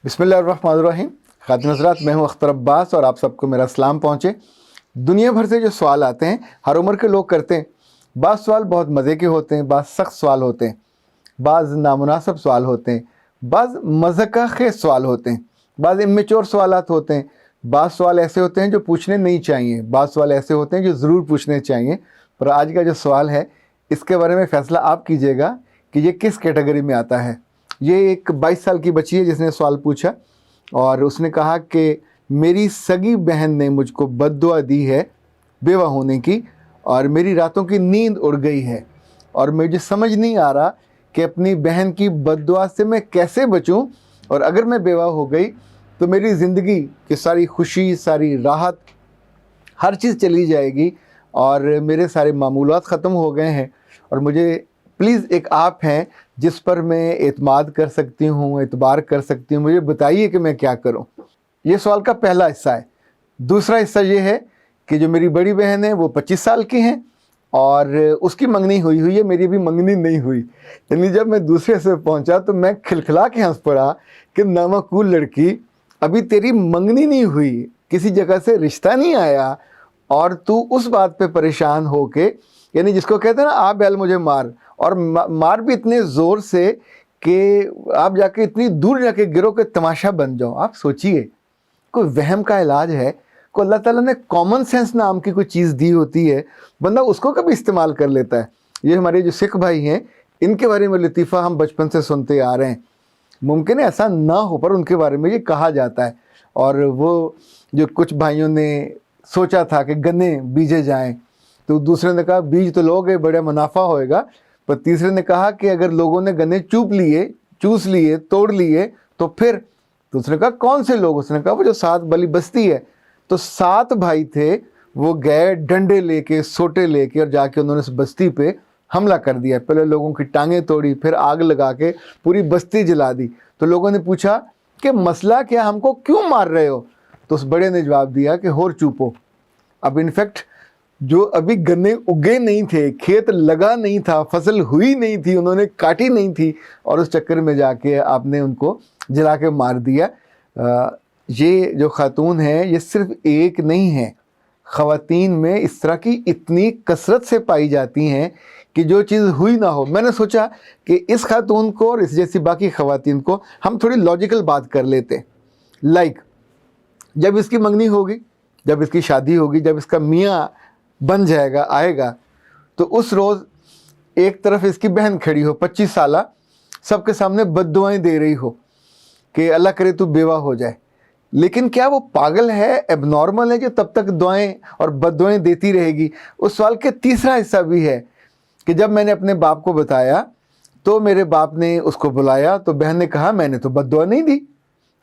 बिस्मिल्लाहिर्रहमानिर्रहीम। खातिन हज़रात, मैं हूँ अख्तर अब्बास और आप सबको मेरा सलाम पहुँचे। दुनिया भर से जो सवाल आते हैं हर उम्र के लोग करते हैं। बाज़ सवाल बहुत मज़े के होते हैं, बाज़ सख्त सवाल होते हैं, बाज़ नामुनासिब सवाल होते हैं, बाज़ मज़ाक़ खेज़ सवाल होते हैं, बाज़ इम्मेच्योर सवालात होते हैं, बाज़ सवाल ऐसे होते हैं जो पूछने नहीं चाहिए, बाज़ सवाल ऐसे होते हैं जो ज़रूर पूछने चाहिए। पर आज का जो सवाल है इसके बारे में फ़ैसला आप कीजिएगा कि ये किस कैटेगरी में आता है। ये एक 22 साल की बच्ची है जिसने सवाल पूछा और उसने कहा कि मेरी सगी बहन ने मुझको बद्दुआ दी है बेवा होने की और मेरी रातों की नींद उड़ गई है और मुझे समझ नहीं आ रहा कि अपनी बहन की बद्दुआ से मैं कैसे बचूं, और अगर मैं बेवा हो गई तो मेरी ज़िंदगी की सारी खुशी, सारी राहत, हर चीज़ चली जाएगी और मेरे सारे मामूलात ख़त्म हो गए हैं। और मुझे प्लीज़ एक आप हैं जिस पर मैं एतमाद कर सकती हूँ, एतबार कर सकती हूँ, मुझे बताइए कि मैं क्या करूँ। ये सवाल का पहला हिस्सा है। दूसरा हिस्सा ये है कि जो मेरी बड़ी बहन है वो 25 साल की हैं और उसकी मंगनी हुई हुई है, मेरी भी मंगनी नहीं हुई। यानी जब मैं दूसरे से पहुंचा तो मैं खिलखिला के हंस पड़ा कि नामाकूल लड़की, अभी तेरी मंगनी नहीं हुई, किसी जगह से रिश्ता नहीं आया और तू उस बात पे परेशान हो के, यानी जिसको कहते हैं ना आ बैल मुझे मार, और मार भी इतने ज़ोर से कि आप जाके इतनी दूर जाके गिरो के तमाशा बन जाओ। आप सोचिए, कोई वहम का इलाज है, को अल्लाह ताला ने कॉमन सेंस नाम की कोई चीज़ दी होती है, बंदा उसको कभी इस्तेमाल कर लेता है। ये हमारे जो सिख भाई हैं इनके बारे में लतीफ़ा हम बचपन से सुनते आ रहे हैं। मुमकिन है ऐसा ना हो पर उनके बारे में ये कहा जाता है। और वो जो कुछ भाइयों ने सोचा था कि गन्ने बीजे जाएं, तो दूसरे ने कहा बीज तो लोगे बड़ा मुनाफा होएगा, पर तीसरे ने कहा कि अगर लोगों ने गन्ने चूस लिए, तोड़ लिए तो फिर। दूसरे ने कहा कौन से लोग? उसने कहा वो जो 7 वाली बस्ती है। तो 7 भाई थे, वो गए डंडे लेके, सोटे लेके और जाके उन्होंने उस बस्ती पे हमला कर दिया। पहले लोगों की टांगें तोड़ी, फिर आग लगा के पूरी बस्ती जला दी। तो लोगों ने पूछा कि मसला क्या, हमको क्यों मार रहे हो? तो उस बड़े ने जवाब दिया कि होर चुपो। अब इनफैक्ट जो अभी गन्ने उगे नहीं थे, खेत लगा नहीं था, फसल हुई नहीं थी, उन्होंने काटी नहीं थी और उस चक्कर में जाके आपने उनको जला के मार दिया। ये जो खातून है ये सिर्फ एक नहीं है, ख़वातीन में इस तरह की इतनी कसरत से पाई जाती हैं कि जो चीज़ हुई ना हो। मैंने सोचा कि इस खातून को और इस जैसी बाकी ख़वातीन को हम थोड़ी लॉजिकल बात कर लेते। लाइक जब इसकी मंगनी होगी, जब इसकी शादी होगी, जब इसका मियाँ बन जाएगा, आएगा, तो उस रोज़ एक तरफ इसकी बहन खड़ी हो 25 साला, सबके सामने बद्दुआएं दे रही हो कि अल्लाह करे तू बेवा हो जाए। लेकिन क्या वो पागल है, एबनॉर्मल है जो तब तक दुआएं और बद्दुआएं देती रहेगी? उस सवाल के तीसरा हिस्सा भी है कि जब मैंने अपने बाप को बताया तो मेरे बाप ने उसको बुलाया तो बहन ने कहा मैंने तो बद्दुआ नहीं दी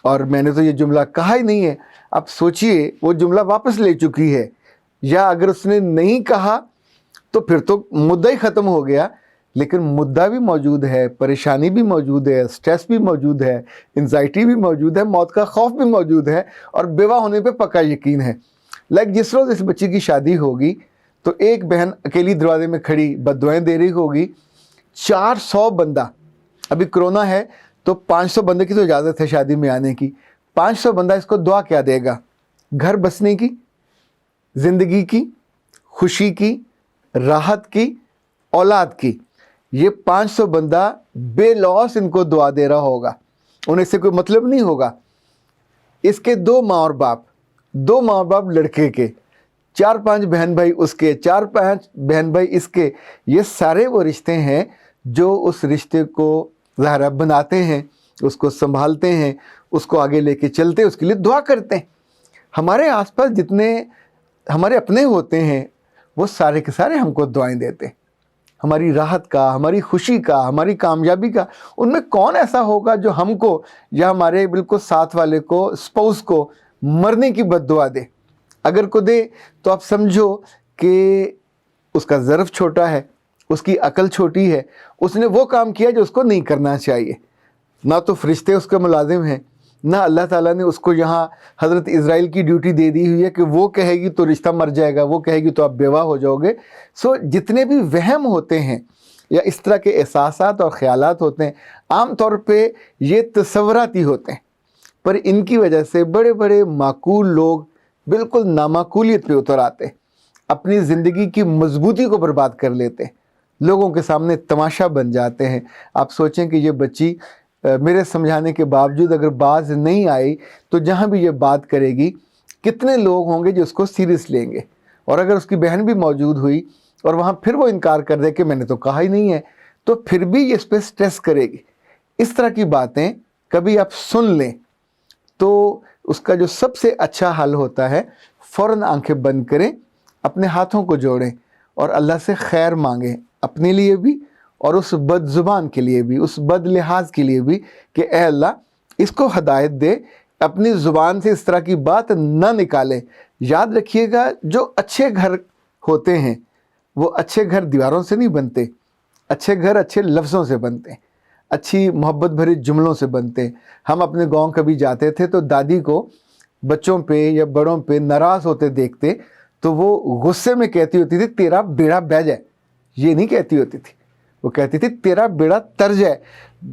और मैंने तो ये जुमला कहा ही नहीं है। अब सोचिए, वो जुमला वापस ले चुकी है, या अगर उसने नहीं कहा तो फिर तो मुद्दा ही ख़त्म हो गया। लेकिन मुद्दा भी मौजूद है, परेशानी भी मौजूद है, स्ट्रेस भी मौजूद है, एंजाइटी भी मौजूद है, मौत का खौफ भी मौजूद है और बेवा होने पे पक्का यकीन है। लाइक जिस रोज़ इस बच्ची की शादी होगी तो एक बहन अकेली दरवाजे में खड़ी बद्दुआएं दे रही होगी, 400 बंदा, अभी कोरोना है तो 500 बंदे की तो इजाज़त है शादी में आने की, 500 बंदा इसको दुआ क्या देगा? घर बसने की, ज़िंदगी की, खुशी की, राहत की, औलाद की। ये 500 बंदा बेलौस इनको दुआ दे रहा होगा, उन्हें इससे कोई मतलब नहीं होगा। इसके 2 माँ और बाप लड़के के, 4-5 बहन भाई उसके, 4-5 बहन भाई इसके। ये सारे वो रिश्ते हैं जो उस रिश्ते को ज़ाहिर बनाते हैं, उसको संभालते हैं, उसको आगे लेके चलते हैं, उसके लिए दुआ करते हैं। हमारे आसपास जितने हमारे अपने होते हैं वो सारे के सारे हमको दुआएं देते हैं, हमारी राहत का, हमारी खुशी का, हमारी कामयाबी का। उनमें कौन ऐसा होगा जो हमको या हमारे बिल्कुल साथ वाले को, स्पाउस को मरने की बद्दुआ दे? अगर को दे तो आप समझो कि उसका ज़र्फ़ छोटा है, उसकी अकल छोटी है, उसने वो काम किया जो उसको नहीं करना चाहिए। ना तो फरिश्ते उसके मुलाजिम हैं, ना अल्लाह ताला ने उसको यहाँ हज़रत इज़राइल की ड्यूटी दे दी हुई है कि वो कहेगी तो रिश्ता मर जाएगा, वो कहेगी तो आप बेवा हो जाओगे। सो जितने भी वहम होते हैं या इस तरह के एहसासात और ख़यालात होते हैं, आम तौर पे ये तसव्वुराती होते हैं। پر ان کی وجہ سے بڑے بڑے معقول لوگ بالکل نامعقولیت پہ اتر آتے، اپنی زندگی کی مضبوطی کو برباد کر لیتے، لوگوں کے سامنے تماشا بن جاتے ہیں۔ آپ سوچیں کہ یہ بچی میرے سمجھانے کے باوجود اگر باز نہیں آئی تو جہاں بھی یہ بات کرے گی کتنے لوگ ہوں گے جو اس کو سیریس لیں گے، اور اگر اس کی بہن بھی موجود ہوئی اور وہاں پھر وہ انکار کر دے کہ میں نے تو کہا ہی نہیں ہے، تو پھر بھی یہ اس پہ سٹریس کرے گی۔ اس طرح کی باتیں کبھی آپ سن لیں تو اس کا جو سب سے اچھا حل ہوتا ہے، فوراً آنکھیں بند کریں، اپنے ہاتھوں کو جوڑیں اور اللہ سے خیر مانگیں، اپنے لیے بھی اور اس بد زبان کے لیے بھی، اس بد لحاظ کے لیے بھی، کہ اے اللہ اس کو ہدایت دے، اپنی زبان سے اس طرح کی بات نہ نکالے۔ یاد رکھیے گا، جو اچھے گھر ہوتے ہیں وہ اچھے گھر دیواروں سے نہیں بنتے، اچھے گھر اچھے لفظوں سے بنتے ہیں، اچھی محبت بھری جملوں سے بنتے ہیں۔ ہم اپنے گاؤں کبھی جاتے تھے تو دادی کو بچوں پہ یا بڑوں پہ ناراض ہوتے دیکھتے تو وہ غصے میں کہتی ہوتی تھی تیرا بیڑا بہ جائے، یہ نہیں کہتی ہوتی تھی، وہ کہتی تھی تیرا بیڑا تر جائے۔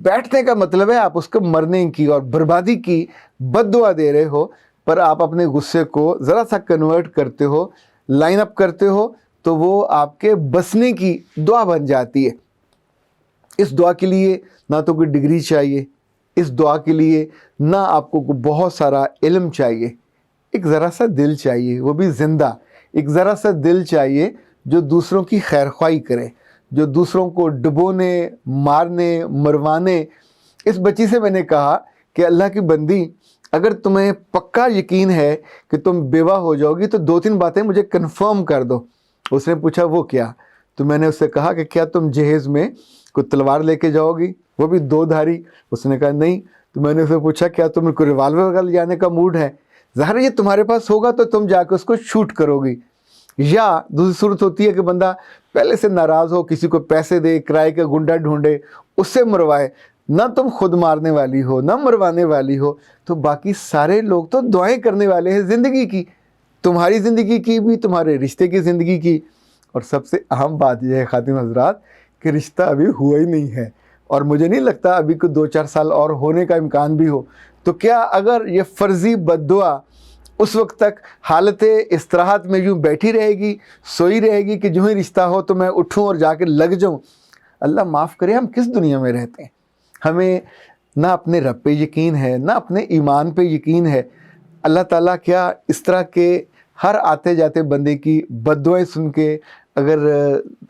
بیٹھنے کا مطلب ہے آپ اس کو مرنے کی اور بربادی کی بد دعا دے رہے ہو، پر آپ اپنے غصے کو ذرا سا کنورٹ کرتے ہو، لائن اپ کرتے ہو، تو وہ آپ کے بسنے کی دعا بن جاتی ہے۔ اس دعا کے لیے نہ تو کوئی ڈگری چاہیے، اس دعا کے لیے نہ آپ کو بہت سارا علم چاہیے، ایک ذرا سا دل چاہیے، وہ بھی زندہ، ایک ذرا سا دل چاہیے جو دوسروں کی خیر خواہی کرے، جو دوسروں کو ڈبونے، مارنے، مروانے۔ اس بچی سے میں نے کہا کہ اللہ کی بندی، اگر تمہیں پکا یقین ہے کہ تم بیوہ ہو جاؤ گی تو 2-3 باتیں مجھے کنفرم کر دو۔ اس نے پوچھا وہ کیا؟ تو میں نے اس سے کہا کہ کیا تم جہیز میں کوئی تلوار لے کے جاؤ گی، وہ بھی 2 دھاری؟ اس نے کہا نہیں۔ تو میں نے اس سے پوچھا کیا تمہیں کوئی ریوالور وغیرہ لے جانے کا موڈ ہے؟ ظاہر یہ تمہارے پاس ہوگا تو تم جا کے اس کو شوٹ کرو گی۔ یا دوسری صورت ہوتی ہے کہ بندہ پہلے سے ناراض ہو، کسی کو پیسے دے، کرائے کا گنڈا ڈھونڈے، اس سے مروائے۔ نہ تم خود مارنے والی ہو، نہ مروانے والی ہو، تو باقی سارے لوگ تو دعائیں کرنے والے ہیں زندگی کی، تمہاری زندگی کی بھی، تمہارے رشتے کی زندگی کی۔ اور سب سے اہم بات یہ ہے خاتون حضرات کہ رشتہ ابھی ہوا ہی نہیں ہے، اور مجھے نہیں لگتا ابھی کوئی 2-4 سال اور ہونے کا امکان بھی ہو۔ تو کیا اگر یہ فرضی بد دعا اس وقت تک حالت استراحت میں یوں بیٹھی رہے گی، سوئی رہے گی کہ جو ہی رشتہ ہو تو میں اٹھوں اور جا کے لگ جاؤں؟ اللہ معاف کرے، ہم کس دنیا میں رہتے ہیں؟ ہمیں نہ اپنے رب پہ یقین ہے، نہ اپنے ایمان پہ یقین ہے۔ اللہ تعالیٰ کیا اس طرح کے ہر آتے جاتے بندے کی بد دعائیں سن کے اگر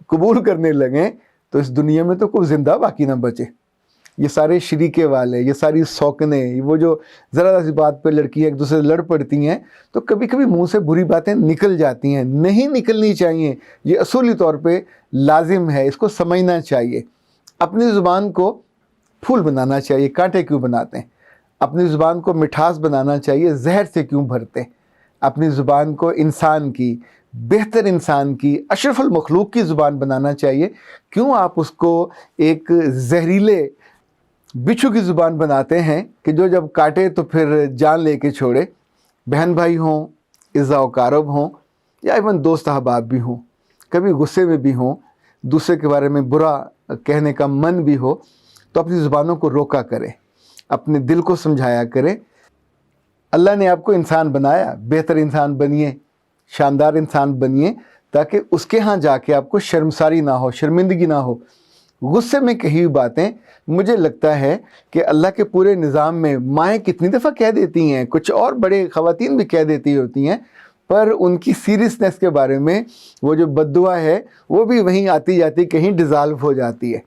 قبول کرنے لگیں تو اس دنیا میں تو کوئی زندہ باقی نہ بچے۔ یہ سارے شریکے والے، یہ ساری سوکنے، وہ جو ذرا سی بات پہ لڑکیاں ایک دوسرے سے لڑ پڑتی ہیں تو کبھی کبھی منہ سے بری باتیں نکل جاتی ہیں، نہیں نکلنی چاہیے، یہ اصولی طور پہ لازم ہے، اس کو سمجھنا چاہیے۔ اپنی زبان کو پھول بنانا چاہیے، کانٹے کیوں بناتے ہیں؟ اپنی زبان کو مٹھاس بنانا چاہیے، زہر سے کیوں بھرتے ہیں؟ اپنی زبان کو انسان کی، بہتر انسان کی، اشرف المخلوق کی زبان بنانا چاہیے، کیوں آپ اس کو ایک زہریلے بچھو کی زبان بناتے ہیں کہ جو جب کاٹے تو پھر جان لے کے چھوڑے؟ بہن بھائی ہوں، عزا و کارب ہوں، یا ایون دوست احباب بھی ہوں، کبھی غصے میں بھی ہوں، دوسرے کے بارے میں برا کہنے کا من بھی ہو، تو اپنی زبانوں کو روکا کرے، اپنے دل کو سمجھایا کرے۔ اللہ نے آپ کو انسان بنایا، بہتر انسان بنیے، شاندار انسان بنیے، تاکہ اس کے ہاں جا کے آپ کو شرمساری نہ ہو، شرمندگی نہ ہو۔ غصے میں کہی ہوئی باتیں مجھے لگتا ہے کہ اللہ کے پورے نظام میں مائیں کتنی دفعہ کہہ دیتی ہیں، کچھ اور بڑے خواتین بھی کہہ دیتی ہوتی ہیں، پر ان کی سیریسنس کے بارے میں وہ جو بد دعا ہے وہ بھی وہیں آتی جاتی کہیں ڈیزالو ہو جاتی ہے۔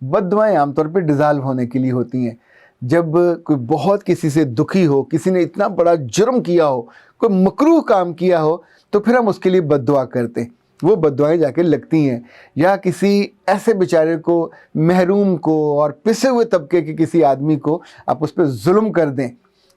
بد دعائیں عام طور پہ ڈیزالو ہونے کے لیے ہوتی ہیں۔ جب کوئی بہت کسی سے دکھی ہو، کسی نے اتنا بڑا جرم کیا ہو، کوئی مکروہ کام کیا ہو، تو پھر ہم اس کے لیے بد دعا کرتے ہیں، وہ بد دعائیں جا کے لگتی ہیں۔ یا کسی ایسے بیچارے کو، محروم کو اور پسے ہوئے طبقے کے کسی آدمی کو آپ اس پہ ظلم کر دیں،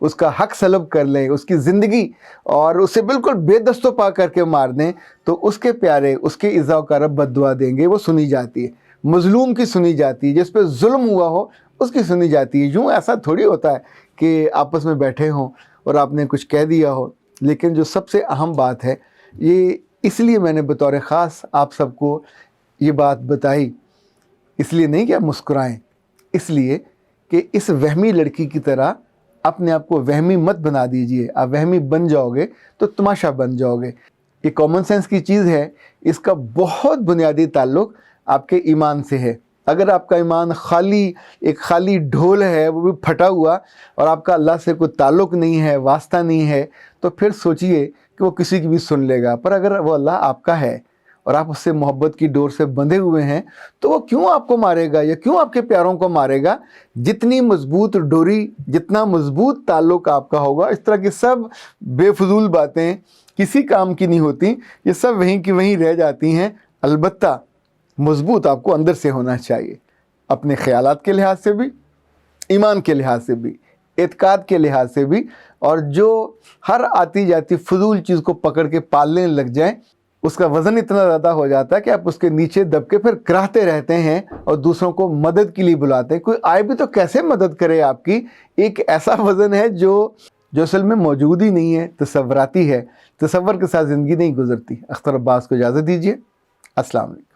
اس کا حق سلب کر لیں، اس کی زندگی اور اسے بالکل بے دست و پا کر کے مار دیں، تو اس کے پیارے، اس کے عزا و کرب بد دعا دیں گے، وہ سنی جاتی ہے۔ مظلوم کی سنی جاتی ہے، جس پہ ظلم ہوا ہو اس کی سنی جاتی ہے۔ یوں ایسا تھوڑی ہوتا ہے کہ آپس میں بیٹھے ہوں اور آپ نے کچھ کہہ دیا ہو۔ لیکن جو سب سے اہم بات ہے، یہ اس لیے میں نے بطور خاص آپ سب کو یہ بات بتائی، اس لیے نہیں کہ آپ مسکرائیں، اس لیے کہ اس وہمی لڑکی کی طرح अपने आप को वहमी मत बना दीजिए। आप वहमी बन जाओगे तो तमाशा बन जाओगे। ये कॉमन सेंस की चीज़ है, इसका बहुत बुनियादी ताल्लुक आपके ईमान से है। अगर आपका ईमान एक खाली ढोल है, वो भी फटा हुआ, और आपका अल्लाह से कोई ताल्लुक नहीं है, वास्ता नहीं है, तो फिर सोचिए कि वो किसी की भी सुन लेगा। पर अगर वो अल्लाह आपका है और आप उससे मोहब्बत की डोर से बंधे हुए हैं, तो वो क्यों आपको मारेगा या क्यों आपके प्यारों को मारेगा? जितनी मजबूत डोरी, जितना मजबूत ताल्लुक आपका होगा, इस तरह की सब बेफजूल बातें किसी काम की नहीं होती, ये सब वहीं की वहीं रह जाती हैं। अलबत्ता मजबूत आपको अंदर से होना चाहिए, अपने ख्यालात के लिहाज से भी, ईमान के लिहाज से भी, एतकाद के लिहाज से भी। और जो हर आती जाती फजूल चीज़ को पकड़ के पालने लग जाए, उसका वज़न इतना ज़्यादा हो जाता है कि आप उसके नीचे दब के फिर कराहते रहते हैं और दूसरों को मदद के लिए बुलाते हैं। कोई आए भी तो कैसे मदद करे आपकी? एक ऐसा वज़न है जो असल में मौजूद ही नहीं है, तसव्वुराती है। तसव्वुर के साथ ज़िंदगी नहीं गुजरती। अख्तर अब्बास को इजाज़त दीजिए। अस्सलाम वालेकुम।